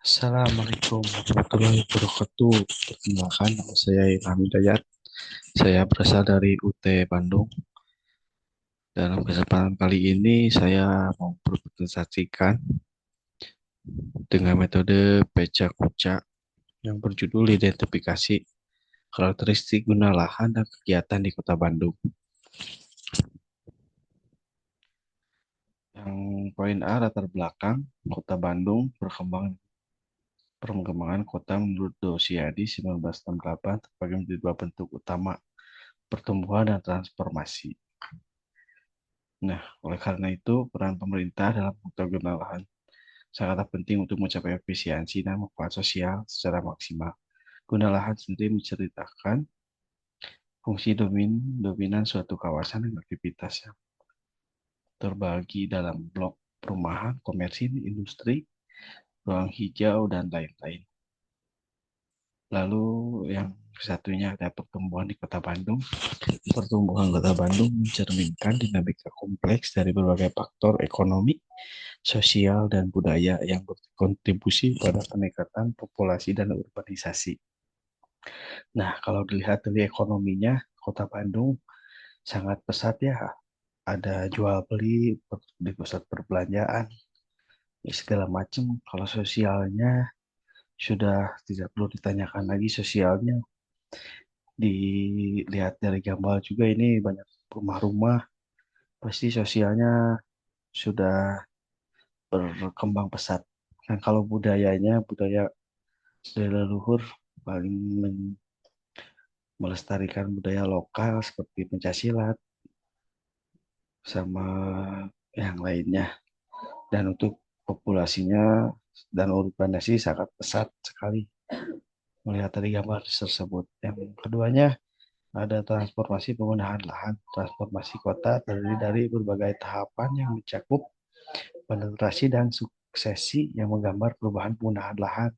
Assalamualaikum warahmatullahi wabarakatuh. Perkenalkan, nama saya Ilham Hidayat. Saya berasal dari UT Bandung. Dalam kesempatan kali ini, saya mau berpresentasikan dengan metode Peca Kuca yang berjudul Identifikasi Karakteristik Guna Lahan dan Kegiatan di Kota Bandung. Yang poin A, latar belakang Kota Bandung, perkembangan kota menurut Dosiadi 1968 terbagi menjadi dua bentuk utama, pertumbuhan dan transformasi. Nah, oleh karena itu, peran pemerintah dalam pengguna lahan sangatlah penting untuk mencapai efisiensi dan manfaat sosial secara maksimal. Guna lahan sendiri menceritakan fungsi dominan suatu kawasan dan aktivitas yang terbagi dalam blok perumahan, komersi, industri, ruang hijau, dan lain-lain. Lalu yang satunya ada pertumbuhan di Kota Bandung. Pertumbuhan Kota Bandung mencerminkan dinamika kompleks dari berbagai faktor ekonomi, sosial, dan budaya yang berkontribusi pada peningkatan populasi dan urbanisasi. Nah, kalau dilihat dari ekonominya, Kota Bandung sangat pesat ya. Ada jual beli di pusat perbelanjaan, ya segala macam. Kalau sosialnya sudah tidak perlu ditanyakan lagi sosialnya. Dilihat dari gambar juga ini banyak rumah-rumah, pasti sosialnya sudah berkembang pesat. Dan kalau budayanya, budaya dari leluhur paling melestarikan budaya lokal seperti pencaksilat sama yang lainnya. Dan untuk populasinya dan urbanisasi sangat pesat sekali melihat dari gambar tersebut. Yang keduanya ada transformasi penggunaan lahan. Transformasi kota terdiri dari berbagai tahapan yang mencakup penetrasi dan suksesi yang menggambar perubahan penggunaan lahan.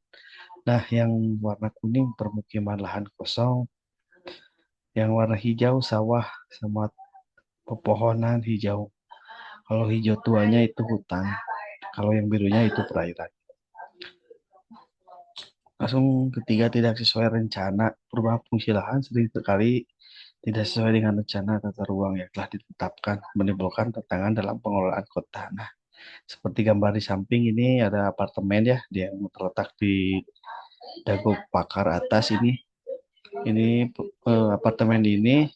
Nah, yang warna kuning permukiman lahan kosong, yang warna hijau sawah sama pepohonan hijau. Kalau hijau tuanya itu hutan, kalau yang birunya itu perairan. Langsung ketiga, tidak sesuai rencana. Perubahan fungsi lahan sering sekali tidak sesuai dengan rencana tata ruang yang telah ditetapkan, menimbulkan tantangan dalam pengelolaan kota. Nah, seperti gambar di samping ini ada apartemen ya, dia yang terletak di Dago Pakar atas ini. Ini apartemen ini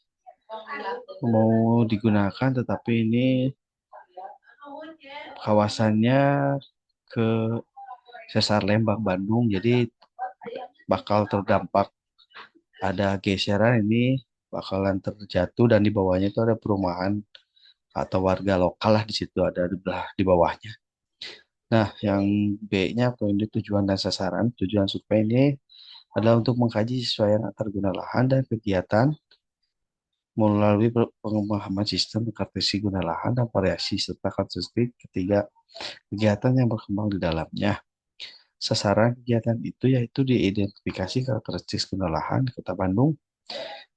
mau digunakan, tetapi ini kawasannya ke Sesar Lembang Bandung, jadi bakal terdampak, ada geseran ini bakalan terjatuh, dan di bawahnya itu ada perumahan atau warga lokal lah, di situ ada di bawahnya. Nah, yang B-nya poin tujuan dan sasaran. Tujuan survei ini adalah untuk mengkaji sesuaian antar guna lahan dan kegiatan melalui pemahaman sistem kategori guna lahan dan variasi serta karakteristik ketiga kegiatan yang berkembang di dalamnya. Sasaran kegiatan itu yaitu diidentifikasi karakteristik guna lahan di Kota Bandung,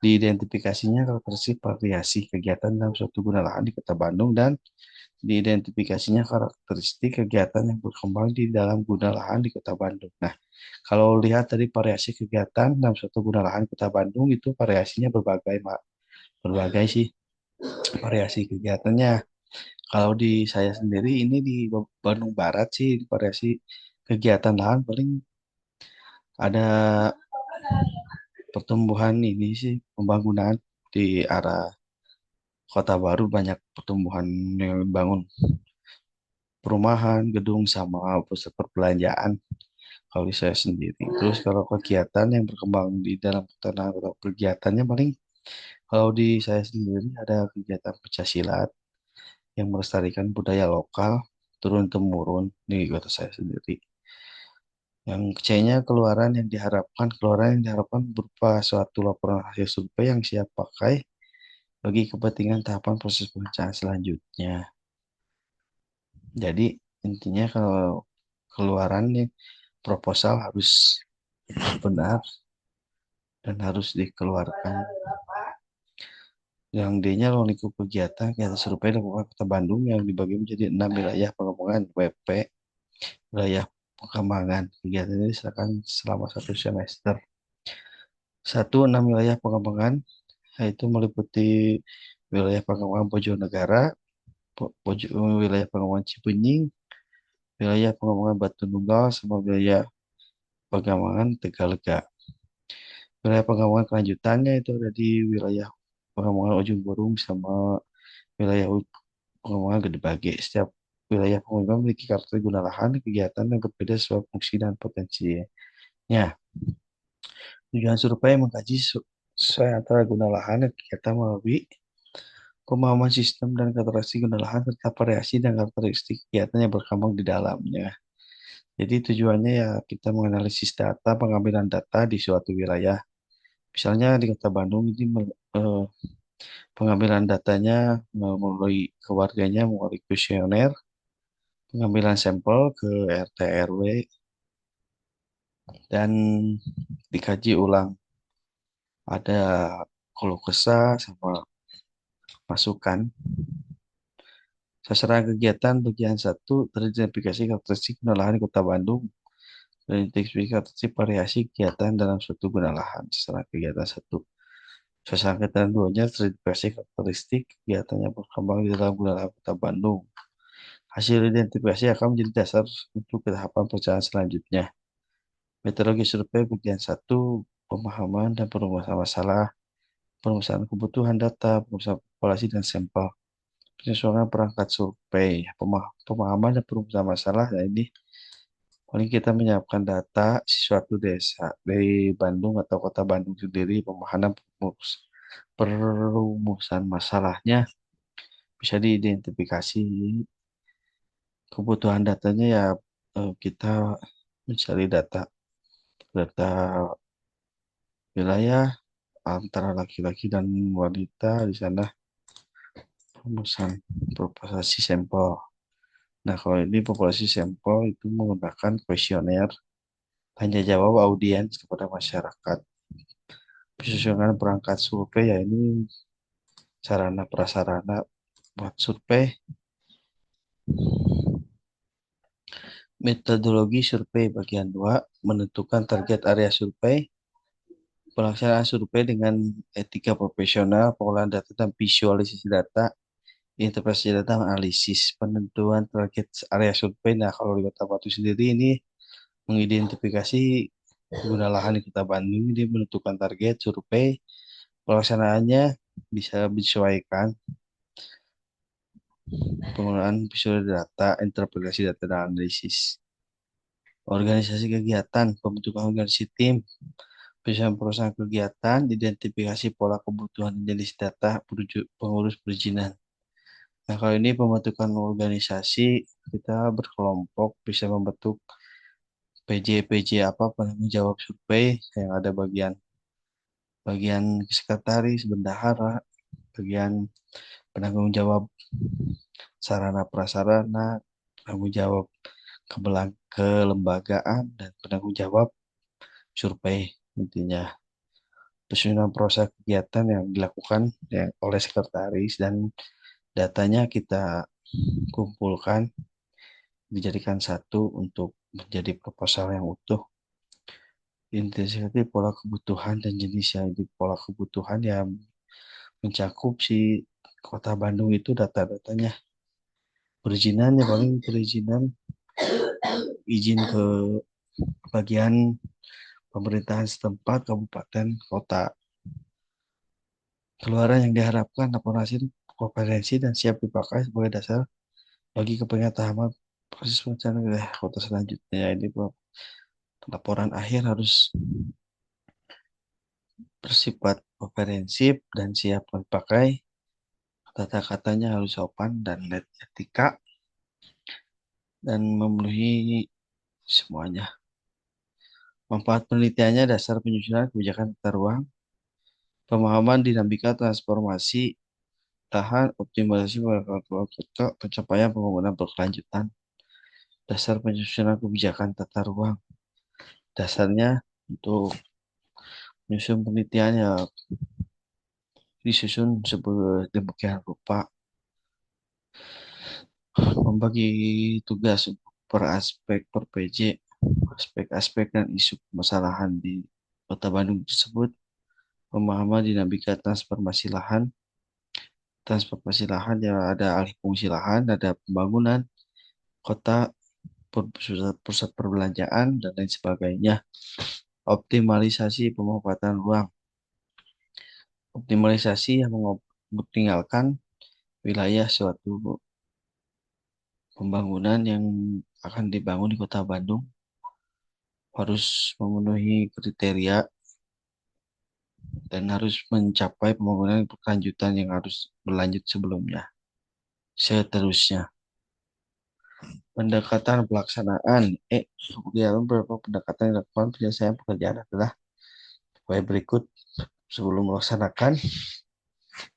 diidentifikasinya karakteristik variasi kegiatan dalam suatu guna lahan di Kota Bandung, dan diidentifikasinya karakteristik kegiatan yang berkembang di dalam guna lahan di Kota Bandung. Nah, kalau lihat dari variasi kegiatan dalam suatu guna lahan Kota Bandung itu variasinya berbagai, Mak. Berbagai sih variasi kegiatannya. Kalau di saya sendiri ini di Bandung Barat sih variasi kegiatan lahan paling ada pertumbuhan ini sih, pembangunan di arah Kota Baru, banyak pertumbuhan yang dibangun, perumahan, gedung sama pusat perbelanjaan kalau di saya sendiri. Terus kalau kegiatan yang berkembang di dalam kota, atau kegiatannya paling kalau di saya sendiri ada kegiatan pencaksilat yang melestarikan budaya lokal turun temurun di kota saya sendiri. Yang C-nya keluaran yang diharapkan berupa suatu laporan hasil survei yang siap pakai bagi kepentingan tahapan proses perencanaan selanjutnya. Jadi intinya kalau keluarannya proposal harus benar dan harus dikeluarkan. Yang D-nya ruang lingkup kegiatan survei dilakukan Kota Bandung yang dibagi menjadi 6 wilayah pengembangan WP, wilayah pengembangan. Kegiatan ini diserahkan selama 1 semester. Satu, 6 wilayah pengembangan, yaitu meliputi wilayah pengembangan Bojonegara, wilayah pengembangan Cibenying, wilayah pengembangan Batu Nunggal, sama wilayah pengembangan Tegalega. Wilayah pengembangan kelanjutannya itu ada di wilayah pengembangan Ujung Berung sama wilayah pengembangan Gede Bage. Setiap wilayah pengembangan memiliki karakter guna lahan, kegiatan yang berbeda sesuai fungsi dan potensinya. Tujuan survei mengkaji sesuai antara guna lahan dan kegiatan melalui pemahaman sistem dan karakteristik guna lahan serta variasi dan karakteristik kegiatan yang berkembang di dalamnya. Jadi tujuannya ya kita menganalisis data, pengambilan data di suatu wilayah. Misalnya di Kota Bandung ini pengambilan datanya melalui keluarganya, melalui kuesioner, pengambilan sampel ke RT RW dan dikaji ulang. Ada keluh kesah sama masukan. Sasaran kegiatan bagian satu teridentifikasi karakteristik guna lahan di Kota Bandung dan identifikasi variasi kegiatan dalam suatu guna lahan. Sasaran kegiatan satu. Sasaran kegiatan duanya teridentifikasi karakteristik kegiatan yang berkembang di dalam guna lahan Kota Bandung. Hasil identifikasi akan menjadi dasar untuk tahapan perencanaan selanjutnya. Metodologi survei bagian satu, pemahaman dan perumusan masalah, perumusan kebutuhan data, perumusan populasi dan sampel, penyesuaian perangkat survei, pemahaman dan perumusan masalah. Nah ini paling kita menyiapkan data suatu desa dari Bandung atau Kota Bandung sendiri, pemahaman perumusan masalahnya bisa diidentifikasi. Kebutuhan datanya ya kita mencari data data wilayah antara laki-laki dan wanita di sana, pemesan populasi sampel. Nah, kalau ini populasi sampel itu menggunakan kuesioner tanya jawab audiens kepada masyarakat. Penyusunan perangkat survei ya ini sarana prasarana buat survei. Metodologi survei bagian 2 menentukan target area survei, pelaksanaan survei dengan etika profesional, pengolahan data dan visualisasi data, interpretasi data analisis, penentuan target area survei. Nah, kalau di Kota Batu sendiri ini mengidentifikasi guna lahan di Kota Bandung, ini menentukan target survei, pelaksanaannya bisa disesuaikan penggunaan visual data, interpretasi data dan analisis. Organisasi kegiatan, pembentukan organisasi tim, penyusunan perusahaan kegiatan, identifikasi pola kebutuhan dan jenis data, pengurus perizinan. Nah, kalau ini pembentukan organisasi, kita berkelompok bisa membentuk PJ apa penanggung jawab survei yang ada bagian bagian sekretaris, bendahara, bagian penanggung jawab sarana prasarana, penanggung jawab kelembagaan dan penanggung jawab survei intinya. Penyusunan proses kegiatan yang dilakukan ya, oleh sekretaris dan datanya kita kumpulkan dijadikan satu untuk menjadi proposal yang utuh. Identifikasi pola kebutuhan dan jenisnya. Di pola kebutuhan yang mencakup si Kota Bandung itu data-datanya. Perizinan ya paling perizinan izin ke bagian pemerintahan setempat, kabupaten, kota. Keluaran yang diharapkan laporan hasil kompetensi dan siap dipakai sebagai dasar bagi kepengen proses perencanaan wilayah kota selanjutnya. Ya, ini laporan akhir harus bersifat komprehensif dan siap dipakai. Kata-katanya harus sopan dan etika dan memenuhi semuanya. Manfaat penelitiannya dasar penyusunan kebijakan tata ruang, pemahaman dinamika transformasi tahan, optimalisasi kota, pencapaian pembangunan berkelanjutan, dasar penyusunan kebijakan tata ruang. Dasarnya untuk menyusun penelitian ya disusun sedemikian rupa, membagi tugas per aspek per PJ. aspek-aspek dan isu permasalahan di Kota Bandung tersebut, pemahaman dinamika transformasi lahan yang ada alih fungsi lahan, ada pembangunan kota, pusat perbelanjaan, dan lain sebagainya. Optimalisasi pemanfaatan ruang. Optimalisasi yang meninggalkan wilayah suatu pembangunan yang akan dibangun di Kota Bandung harus memenuhi kriteria dan harus mencapai pembangunan berkelanjutan yang harus berlanjut sebelumnya. Seterusnya, pendekatan pelaksanaan. Kemudian beberapa pendekatan yang dilakukan penyelesaian pekerjaan adalah supaya berikut sebelum melaksanakan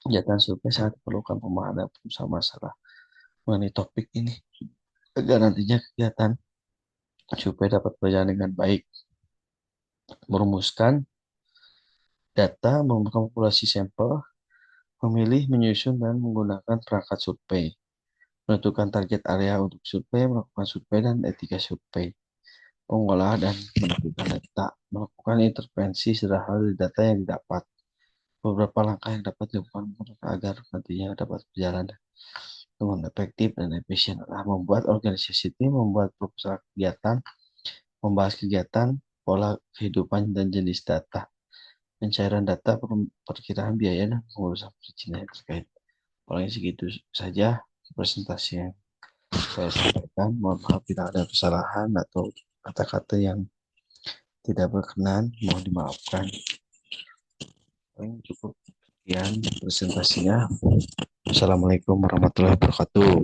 kegiatan survei sangat diperlukan pemahaman bersama masalah mengenai topik ini agar nantinya kegiatan survei dapat berjalan dengan baik. Merumuskan data, mengumpulkan populasi sampel, memilih, menyusun, dan menggunakan perangkat survei, menentukan target area untuk survei, melakukan survei dan etika survei, mengolah dan menentukan data, melakukan intervensi sederhana dari data yang didapat. Beberapa langkah yang dapat dilakukan agar nantinya dapat berjalan dengan efektif dan efisien adalah membuat organisasi tim, membuat proposal kegiatan, membahas kegiatan, pola kehidupan dan jenis data, pencairan data, perkiraan biaya dan pengurusan perizinan yang terkait. Paling segitu saja presentasi yang saya sampaikan. Mohon maaf bila ada kesalahan atau kata-kata yang tidak berkenan, mohon dimaafkan. Paling cukup sekian presentasinya. Assalamualaikum warahmatullahi wabarakatuh.